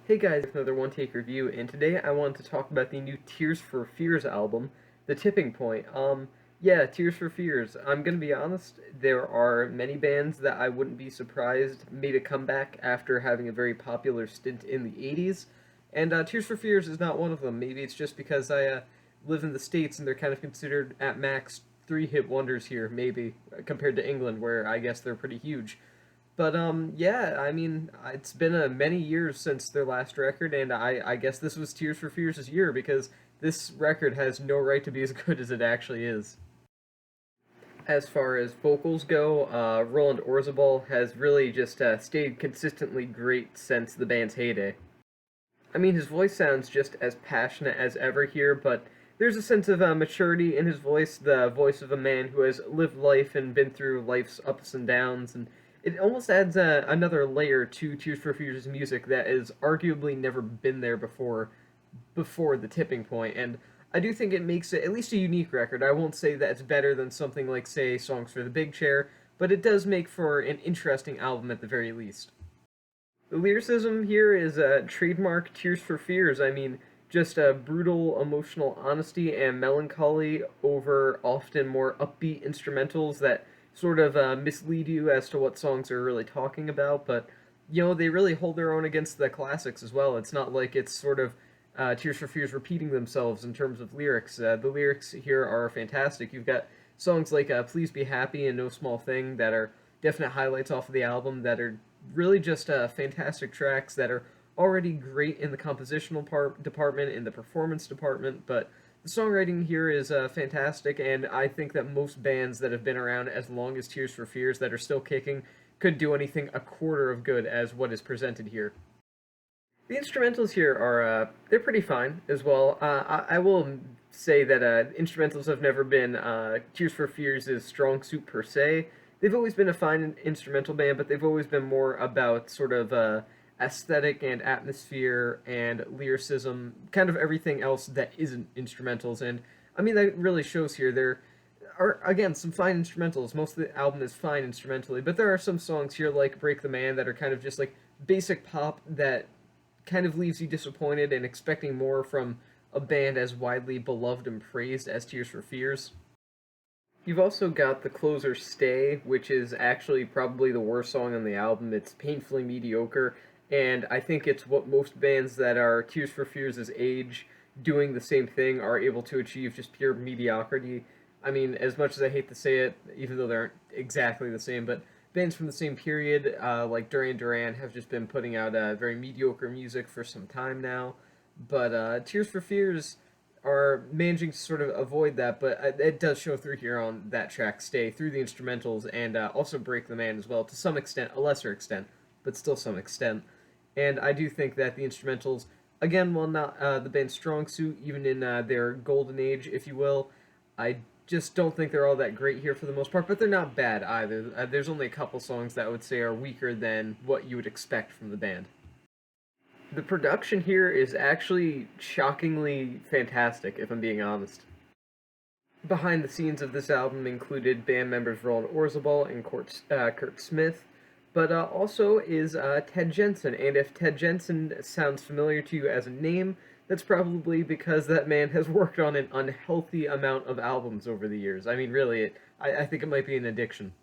Hey guys, another One Take review, and today I wanted to talk about the new Tears for Fears album, The Tipping Point. Yeah, Tears for Fears. I'm gonna be honest, there are many bands that I wouldn't be surprised made a comeback after having a very popular stint in the 80s, and Tears for Fears is not one of them. Maybe it's just because I live in the States and they're kind of considered at max three-hit wonders here, maybe, compared to England, where I guess they're pretty huge. But yeah, I mean, it's been many years since their last record, and I guess this was Tears for Fears' year because this record has no right to be as good as it actually is. As far as vocals go, Roland Orzabal has really just stayed consistently great since the band's heyday. I mean, his voice sounds just as passionate as ever here, but there's a sense of maturity in his voice, the voice of a man who has lived life and been through life's ups and downs, and it almost adds another layer to Tears for Fears' music that has arguably never been there before the tipping point, and I do think it makes it at least a unique record. I won't say that it's better than something like, say, Songs for the Big Chair, but it does make for an interesting album at the very least. The lyricism here is trademark Tears for Fears. I mean, just a brutal emotional honesty and melancholy over often more upbeat instrumentals that sort of mislead you as to what songs are really talking about. But they really hold their own against the classics as well. It's not like it's sort of Tears for Fears repeating themselves in terms of lyrics. The lyrics here are fantastic. You've got songs like "Please Be Happy" and "No Small Thing" that are definite highlights off of the album that are really just fantastic tracks that are already great in the compositional department, in the performance department, but the songwriting here is fantastic, and I think that most bands that have been around as long as Tears for Fears that are still kicking could do anything a quarter of good as what is presented here. The instrumentals here are they're pretty fine as well. I will say that instrumentals have never been Tears for Fears' strong suit per se. They've always been a fine instrumental band, but they've always been more about sort of aesthetic and atmosphere and lyricism, kind of everything else that isn't instrumentals. And I mean that really shows here. There are again some fine instrumentals. Most of the album is fine instrumentally, but there are some songs here like "Break the Man" that are kind of just like basic pop that kind of leaves you disappointed and expecting more from a band as widely beloved and praised as Tears for Fears. You've also got the closer "Stay," which is actually probably the worst song on the album. It's painfully mediocre, and I think it's what most bands that are Tears for Fears' age doing the same thing are able to achieve, just pure mediocrity. I mean, as much as I hate to say it, even though they aren't exactly the same, but bands from the same period, like Duran Duran, have just been putting out very mediocre music for some time now. But Tears for Fears are managing to sort of avoid that, but it does show through here on that track, "Stay," through the instrumentals, and also "Break the Man" as well, to some extent, a lesser extent, but still some extent. And I do think that the instrumentals, again, while not the band's strong suit, even in their golden age, if you will, I just don't think they're all that great here for the most part, but they're not bad either. There's only a couple songs that I would say are weaker than what you would expect from the band. The production here is actually shockingly fantastic, if I'm being honest. Behind the scenes of this album included band members Roland Orzabal and Kurt Smith, but also is Ted Jensen. And if Ted Jensen sounds familiar to you as a name, that's probably because that man has worked on an unhealthy amount of albums over the years. I mean, really, I think it might be an addiction.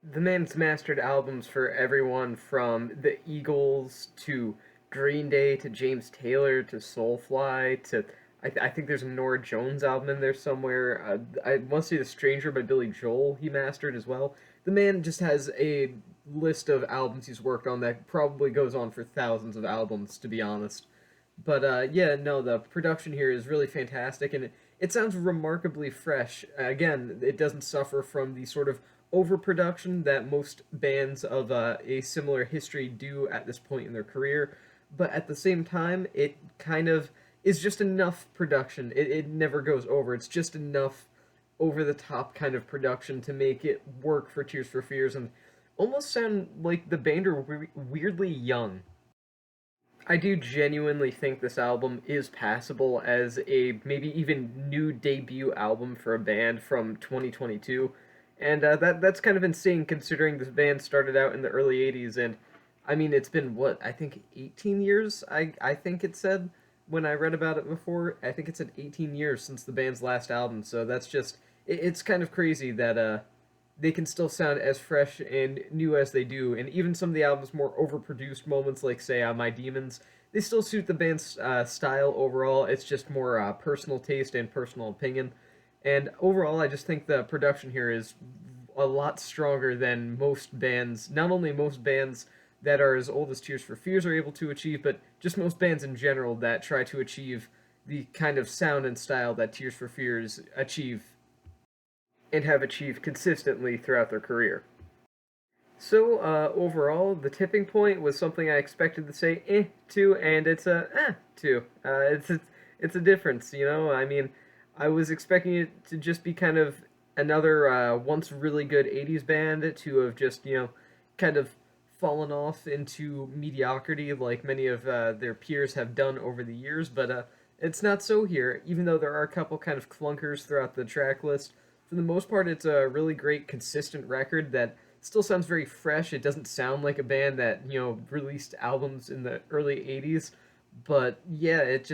The man's mastered albums for everyone from the Eagles to Green Day to James Taylor to Soulfly to I think there's a Nora Jones album in there somewhere. I want to say The Stranger by Billy Joel he mastered as well. The man just has a list of albums he's worked on that probably goes on for thousands of albums, to be honest. But yeah, no, the production here is really fantastic, and it sounds remarkably fresh. Again, it doesn't suffer from the sort of overproduction that most bands of a similar history do at this point in their career. But at the same time, it kind of is just enough production. It never goes over. It's just enough over the top kind of production to make it work for Tears for Fears and almost sound like the band are weirdly young. I do genuinely think this album is passable as a maybe even new debut album for a band from 2022, and that's kind of insane considering this band started out in the early '80s, and I mean, it's been what, I think 18 years. I think it said when I read about it before. I think it said 18 years since the band's last album. So that's just it's kind of crazy that they can still sound as fresh and new as they do, and even some of the album's more overproduced moments, like say My Demons, they still suit the band's style overall. It's just more personal taste and personal opinion. And overall, I just think the production here is a lot stronger than most bands. Not only most bands that are as old as Tears for Fears are able to achieve, but just most bands in general that try to achieve the kind of sound and style that Tears for Fears achieve and have achieved consistently throughout their career. So overall, the tipping point was something I expected to say to, and it's a to. It's a difference, you know. I mean, I was expecting it to just be kind of another once really good '80s band to have just kind of fallen off into mediocrity like many of their peers have done over the years, but it's not so here. Even though there are a couple kind of clunkers throughout the track list, for the most part, it's a really great, consistent record that still sounds very fresh. It doesn't sound like a band that released albums in the early '80s, but yeah, it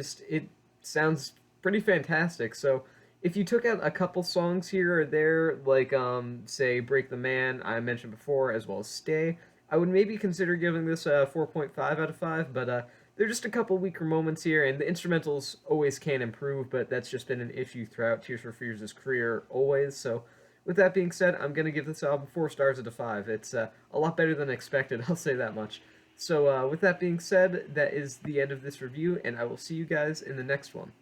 sounds pretty fantastic. So if you took out a couple songs here or there, like say "Break the Man" I mentioned before, as well as "Stay," I would maybe consider giving this a 4.5 out of 5. But there are just a couple weaker moments here, and the instrumentals always can improve, but that's just been an issue throughout Tears for Fears' career always. So with that being said, I'm going to give this album 4 stars out of 5. It's a lot better than expected, I'll say that much. So with that being said, that is the end of this review, and I will see you guys in the next one.